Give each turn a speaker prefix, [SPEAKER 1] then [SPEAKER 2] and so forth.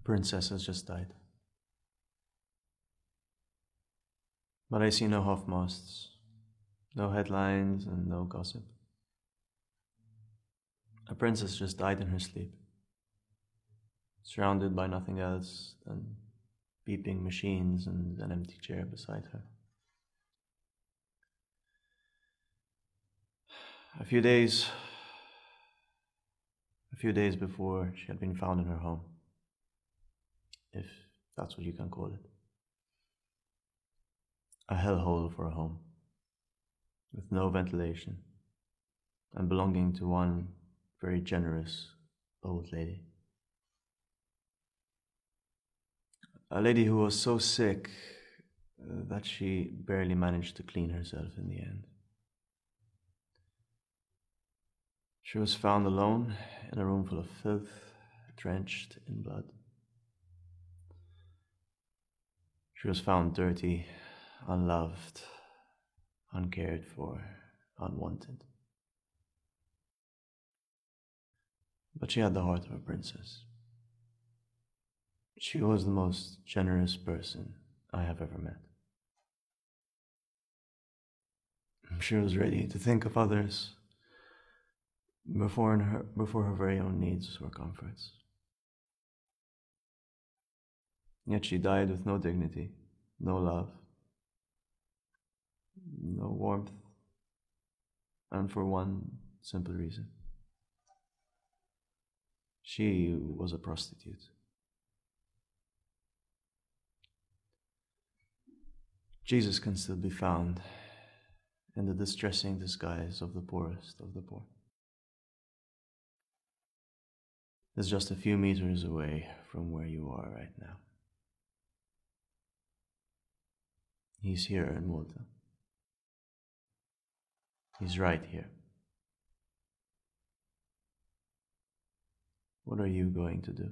[SPEAKER 1] princess has just died. But I see no Hofmasts, no headlines, and no gossip. A princess just died in her sleep, surrounded by nothing else than beeping machines and an empty chair beside her. A few days before, she had been found in her home, if that's what you can call it. A hellhole for a home, with no ventilation, and belonging to one very generous old lady. A lady who was so sick that she barely managed to clean herself in the end. She was found alone in a room full of filth, drenched in blood. She was found dirty, unloved, uncared for, unwanted. But she had the heart of a princess. She was the most generous person I have ever met. She was ready to think of others before her very own needs or comforts. Yet she died with no dignity, no love, no warmth, and for one simple reason. She was a prostitute. Jesus can still be found in the distressing disguise of the poorest of the poor. It's just a few meters away from where you are right now. He's here in Malta. He's right here. What are you going to do?